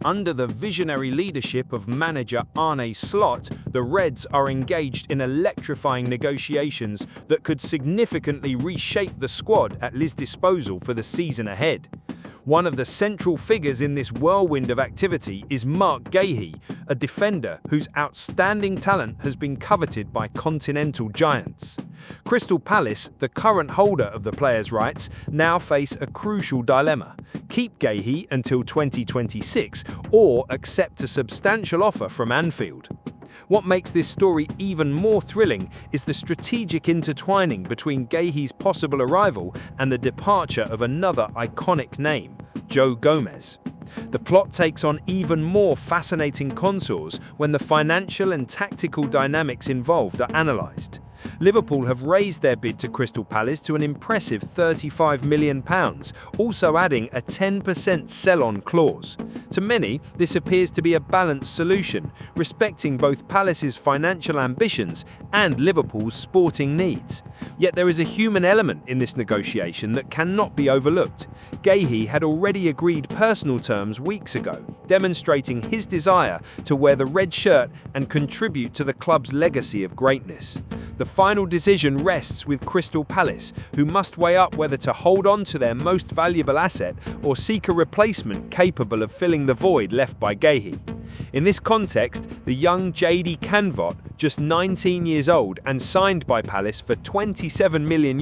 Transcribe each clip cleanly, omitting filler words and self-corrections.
Under the visionary leadership of manager Arne Slot, the Reds are engaged in electrifying negotiations that could significantly reshape the squad at his disposal for the season ahead. One of the central figures in this whirlwind of activity is Marc Guehi, a defender whose outstanding talent has been coveted by continental giants. Crystal Palace, the current holder of the player's rights, now face a crucial dilemma: keep Guehi until 2026 or accept a substantial offer from Anfield. What makes this story even more thrilling is the strategic intertwining between Guehi's possible arrival and the departure of another iconic name, Joe Gomez. The plot takes on even more fascinating contours when the financial and tactical dynamics involved are analysed. Liverpool have raised their bid to Crystal Palace to an impressive £35 million, also adding a 10% sell-on clause. To many, this appears to be a balanced solution, respecting both Palace's financial ambitions and Liverpool's sporting needs. Yet there is a human element in this negotiation that cannot be overlooked. Guehi had already agreed personal terms weeks ago, demonstrating his desire to wear the red shirt and contribute to the club's legacy of greatness. The final decision rests with Crystal Palace, who must weigh up whether to hold on to their most valuable asset or seek a replacement capable of filling the void left by Guehi. In this context, the young JD Canvot, just 19 years old and signed by Palace for €27 million,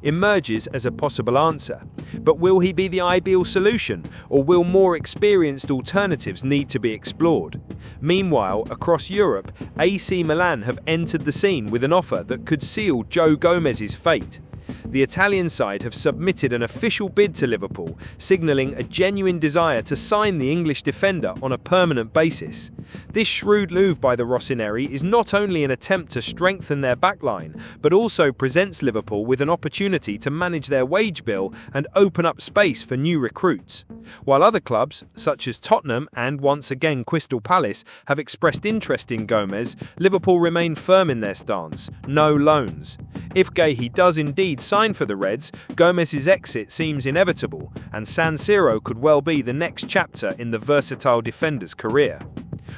emerges as a possible answer. But will he be the ideal solution, or will more experienced alternatives need to be explored? Meanwhile, across Europe, AC Milan have entered the scene with an offer that could seal Joe Gomez's fate. The Italian side have submitted an official bid to Liverpool, signalling a genuine desire to sign the English defender on a permanent basis. This shrewd move by the Rossoneri is not only an attempt to strengthen their backline, but also presents Liverpool with an opportunity to manage their wage bill and open up space for new recruits. While other clubs, such as Tottenham and once again Crystal Palace, have expressed interest in Gomez, Liverpool remain firm in their stance: no loans. If Guehi does indeed sign for the Reds, Gomez's exit seems inevitable, and San Siro could well be the next chapter in the versatile defender's career.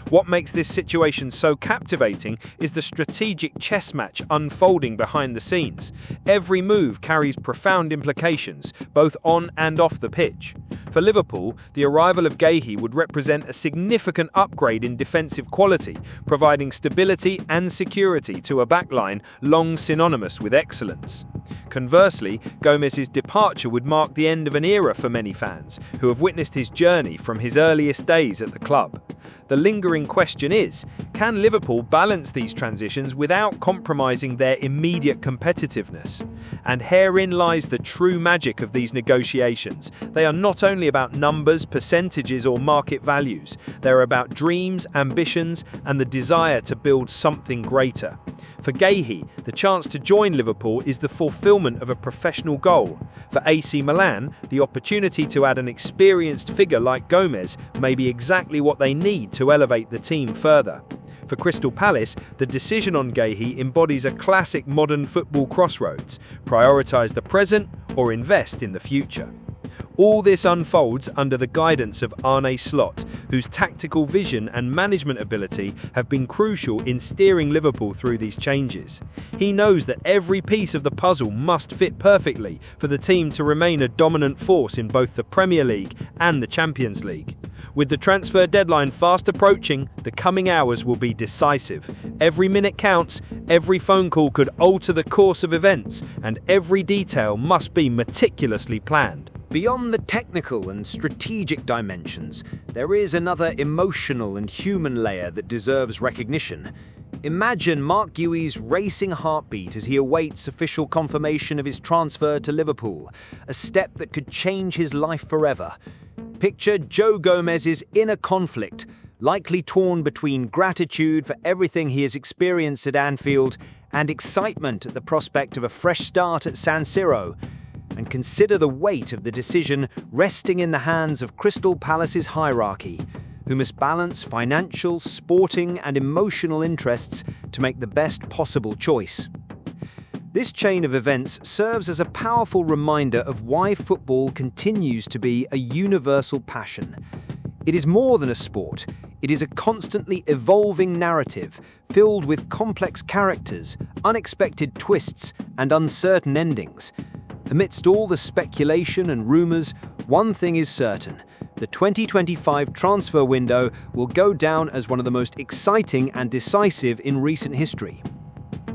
What makes this situation so captivating is the strategic chess match unfolding behind the scenes. Every move carries profound implications, both on and off the pitch. For Liverpool, the arrival of Guehi would represent a significant upgrade in defensive quality, providing stability and security to a backline long synonymous with excellence. Conversely, Gomez's departure would mark the end of an era for many fans, who have witnessed his journey from his earliest days at the club. The lingering question is, can Liverpool balance these transitions without compromising their immediate competitiveness? And herein lies the true magic of these negotiations. They are not only about numbers, percentages, or market values. They're about dreams, ambitions, and the desire to build something greater. For Guehi, the chance to join Liverpool is the fulfillment of a professional goal. For AC Milan, the opportunity to add an experienced figure like Gomez may be exactly what they need to elevate the team further. For Crystal Palace, the decision on Guehi embodies a classic modern football crossroads: prioritise the present or invest in the future. All this unfolds under the guidance of Arne Slot, whose tactical vision and management ability have been crucial in steering Liverpool through these changes. He knows that every piece of the puzzle must fit perfectly for the team to remain a dominant force in both the Premier League and the Champions League. With the transfer deadline fast approaching, the coming hours will be decisive. Every minute counts, every phone call could alter the course of events, and every detail must be meticulously planned. Beyond the technical and strategic dimensions, there is another emotional and human layer that deserves recognition. Imagine Marc Guehi's racing heartbeat as he awaits official confirmation of his transfer to Liverpool, a step that could change his life forever. Picture Joe Gomez's inner conflict, likely torn between gratitude for everything he has experienced at Anfield and excitement at the prospect of a fresh start at San Siro. And consider the weight of the decision resting in the hands of Crystal Palace's hierarchy, who must balance financial, sporting, and emotional interests to make the best possible choice. This chain of events serves as a powerful reminder of why football continues to be a universal passion. It is more than a sport. It is a constantly evolving narrative, filled with complex characters, unexpected twists, and uncertain endings. Amidst all the speculation and rumours, one thing is certain. The 2025 transfer window will go down as one of the most exciting and decisive in recent history.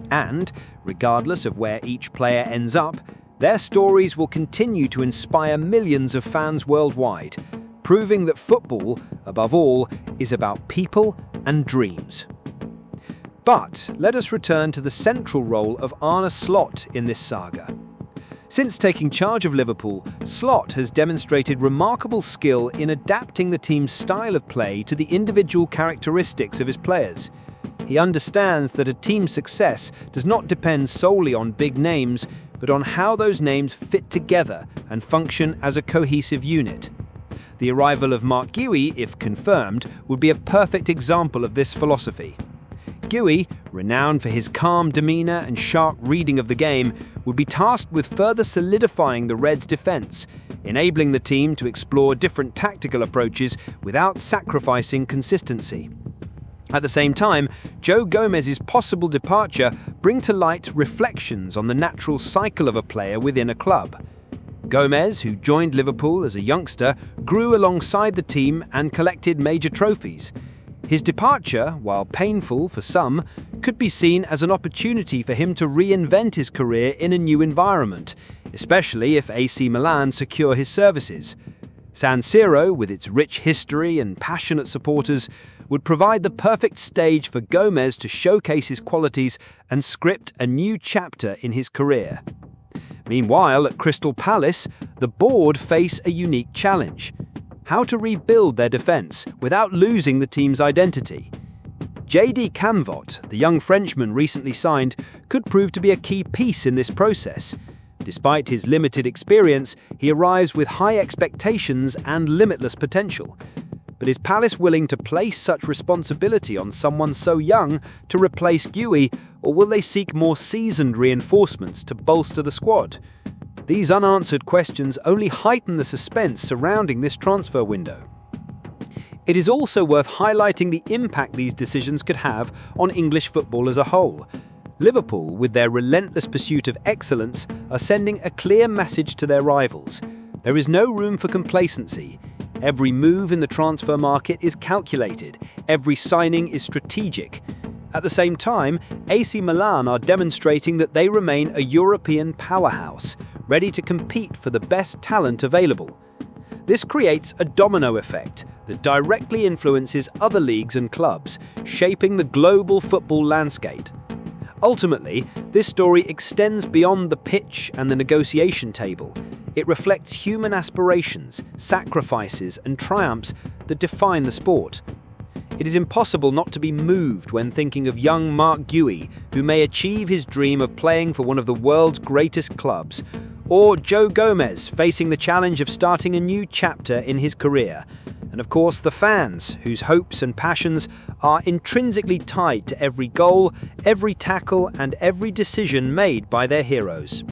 And, regardless of where each player ends up, their stories will continue to inspire millions of fans worldwide, proving that football, above all, is about people and dreams. But let us return to the central role of Arne Slot in this saga. Since taking charge of Liverpool, Slot has demonstrated remarkable skill in adapting the team's style of play to the individual characteristics of his players. He understands that a team's success does not depend solely on big names, but on how those names fit together and function as a cohesive unit. The arrival of Marc Guehi, if confirmed, would be a perfect example of this philosophy. Guehi, renowned for his calm demeanour and sharp reading of the game, would be tasked with further solidifying the Reds' defence, enabling the team to explore different tactical approaches without sacrificing consistency. At the same time, Joe Gomez's possible departure bring to light reflections on the natural cycle of a player within a club. Gomez, who joined Liverpool as a youngster, grew alongside the team and collected major trophies. His departure, while painful for some, could be seen as an opportunity for him to reinvent his career in a new environment, especially if AC Milan secure his services. San Siro, with its rich history and passionate supporters, would provide the perfect stage for Gomez to showcase his qualities and script a new chapter in his career. Meanwhile, at Crystal Palace, the board face a unique challenge: how to rebuild their defence without losing the team's identity. JD Camvot, the young Frenchman recently signed, could prove to be a key piece in this process. Despite his limited experience, he arrives with high expectations and limitless potential. But is Palace willing to place such responsibility on someone so young to replace Guehi, or will they seek more seasoned reinforcements to bolster the squad? These unanswered questions only heighten the suspense surrounding this transfer window. It is also worth highlighting the impact these decisions could have on English football as a whole. Liverpool, with their relentless pursuit of excellence, are sending a clear message to their rivals. There is no room for complacency. Every move in the transfer market is calculated. Every signing is strategic. At the same time, AC Milan are demonstrating that they remain a European powerhouse, ready to compete for the best talent available. This creates a domino effect that directly influences other leagues and clubs, shaping the global football landscape. Ultimately, this story extends beyond the pitch and the negotiation table. It reflects human aspirations, sacrifices, and triumphs that define the sport. It is impossible not to be moved when thinking of young Marc Guehi, who may achieve his dream of playing for one of the world's greatest clubs, or Joe Gomez facing the challenge of starting a new chapter in his career. And of course, the fans, whose hopes and passions are intrinsically tied to every goal, every tackle, and every decision made by their heroes.